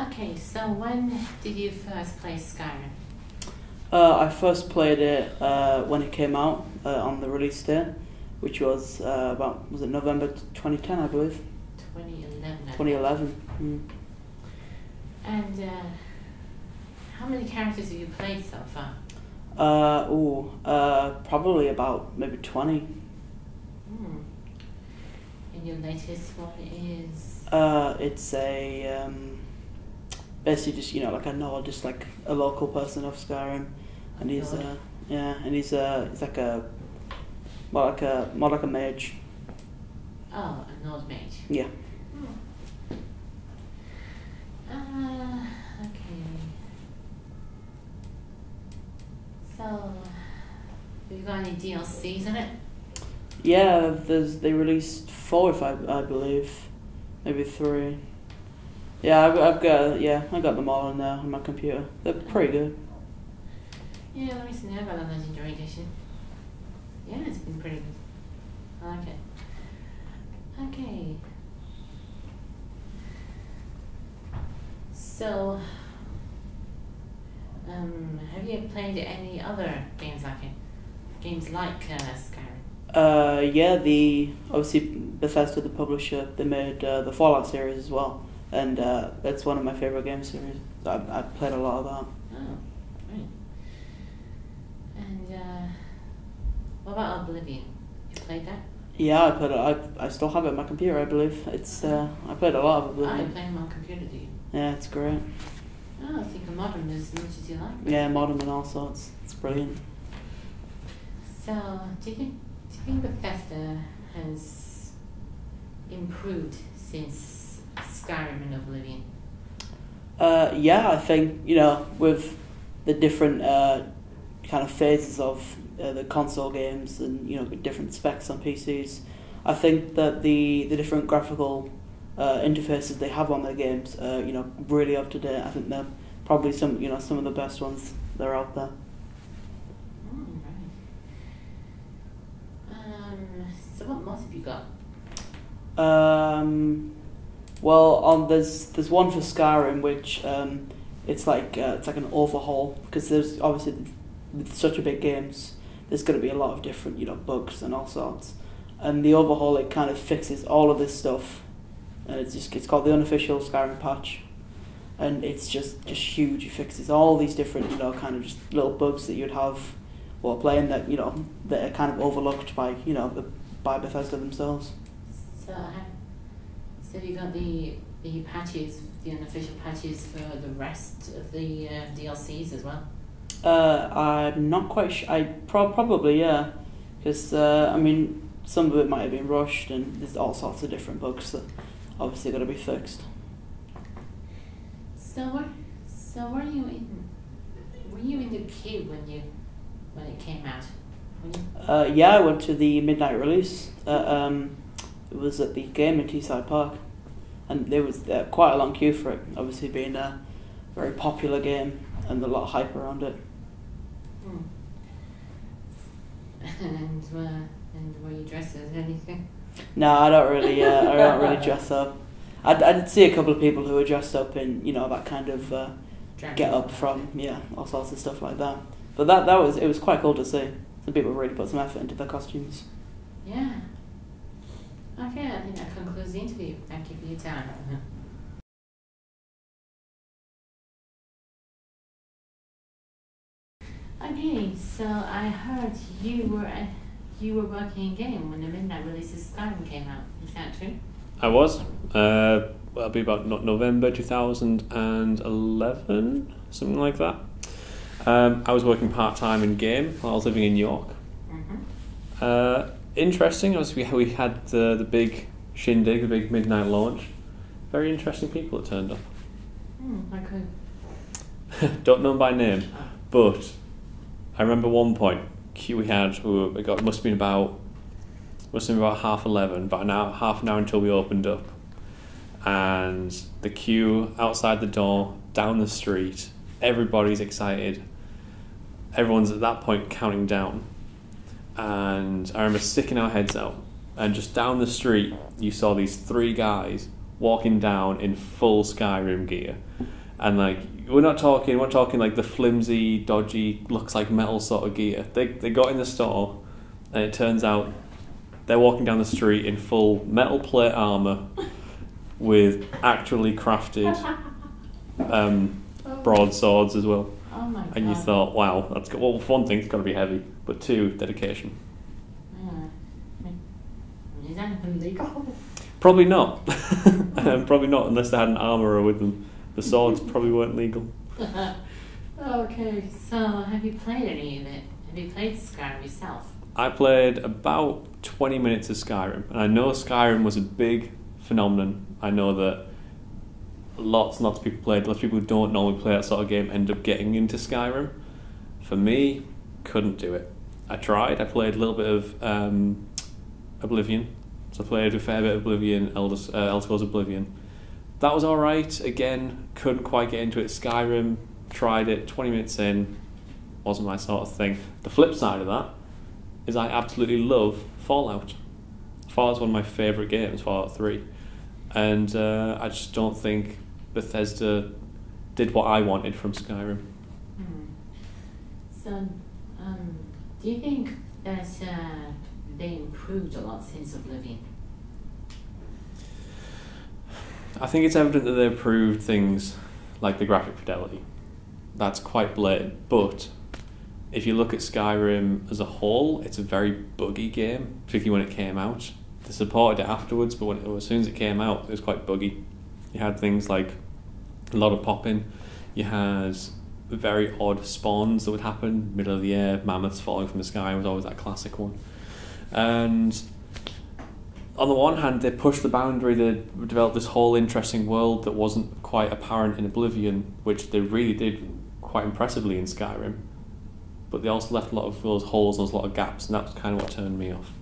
Okay, so when did you first play Skyrim? I first played it when it came out on the release day, which was was it November 2010, I believe? 2011. 2011. Mm. And how many characters have you played so far? Probably about maybe 20. And your latest one is? It's a basically just like a nod, just like a local person of Skyrim, and he's he's like a more like a mage. Oh, a Nord mage. Yeah. Okay. So, have you got any DLCs in it? Yeah, they released 4, if I believe, maybe 3. Yeah, I got them all on there on my computer. They're pretty good. Yeah, let me see. I've got a Legendary Edition. Yeah, it's been pretty good. I like it. Okay. So, have you played any other games like it? Games like Skyrim? Yeah, obviously Bethesda, the publisher, they made the Fallout series as well, and that's one of my favorite game series. I've played a lot of that. Oh, right. And what about Oblivion? You played that? Yeah, I played it. I still have it on my computer, I believe. It's I played a lot of Oblivion. You play them on computer, do you? Yeah, it's great. Oh, I think of modern as much as you like. Yeah, modern and all sorts. It's brilliant. So, do you think Bethesda has improved since Skyrim and Oblivion? Yeah, I think with the different kind of phases of the console games and different specs on PCs, I think that the different graphical interfaces they have on their games, really up to date. I think they're probably some of the best ones that are out there. So what mods have you got? Well, there's one for Skyrim which it's like an overhaul, because there's obviously with such a big games there's going to be a lot of different bugs and all sorts, and the overhaul, it kind of fixes all of this stuff, and it's called the unofficial Skyrim patch, and it's just huge. It fixes all these different kind of just little bugs that you'd have while playing that that are kind of overlooked by by Bethesda themselves. So you got the patches, the unofficial patches for the rest of the DLCs as well? I'm not quite sure. Probably, yeah, because some of it might have been rushed, and there's all sorts of different bugs that obviously got to be fixed. So were you in the queue when it came out? Yeah, I went to the midnight release. It was at the game in Teesside Park, and there was quite a long queue for it, obviously being a very popular game and a lot of hype around it. And were you dressed as anything? No, I don't really. I don't really dress up. I did see a couple of people who were dressed up in that kind of get up from all sorts of stuff like that. But it was quite cool to see. Some people really put some effort into their costumes. Yeah. Okay, I think that concludes the interview. Thank you for your time. Okay, so I heard you were working in game when the midnight release of Skyrim came out. Is that true? I was. It'll be about November 2011, something like that. I was working part-time in game while I was living in York. Interesting, obviously we had the big shindig, the big midnight launch. Very interesting people that turned up. Like who? Don't know them by name, but I remember one point, queue we had, it must have been about 11:30, about half an hour until we opened up. And the queue outside the door, down the street, everybody's excited. Everyone's at that point counting down. And I remember sticking our heads out, and just down the street you saw these 3 guys walking down in full Skyrim gear, And like we're not talking like the flimsy, dodgy, looks like metal sort of gear. They got in the store, and it turns out they're walking down the street in full metal plate armor with actually crafted broadswords as well. Oh my god. And you thought, wow, that's good. Well, one thing, it's got to be heavy, but two, dedication. Is that even legal? Probably not. Probably not unless they had an armourer with them. The swords probably weren't legal. Okay, so have you played any of it? Have you played Skyrim yourself? I played about 20 minutes of Skyrim, and I know Skyrim was a big phenomenon. I know that lots and lots of people played. Lots of people who don't normally play that sort of game end up getting into Skyrim. For me, couldn't do it. I tried. I played a little bit of Oblivion. So I played a fair bit of Oblivion, Elder Scrolls Oblivion. That was alright. Again, couldn't quite get into it. Skyrim, tried it, 20 minutes in, wasn't my sort of thing. The flip side of that is I absolutely love Fallout. Fallout's one of my favourite games, Fallout 3. And I just don't think Bethesda did what I wanted from Skyrim. So, do you think that they improved a lot since Oblivion? I think it's evident that they improved things like the graphic fidelity. That's quite blatant, but if you look at Skyrim as a whole, it's a very buggy game, particularly when it came out. They supported it afterwards, but as soon as it came out, it was quite buggy. You had things like a lot of popping. You had very odd spawns that would happen, middle of the air, mammoths falling from the sky was always that classic one. And on the one hand, they pushed the boundary, they developed this whole interesting world that wasn't quite apparent in Oblivion, which they really did quite impressively in Skyrim. But they also left a lot of those holes and a lot of gaps, and that was kind of what turned me off.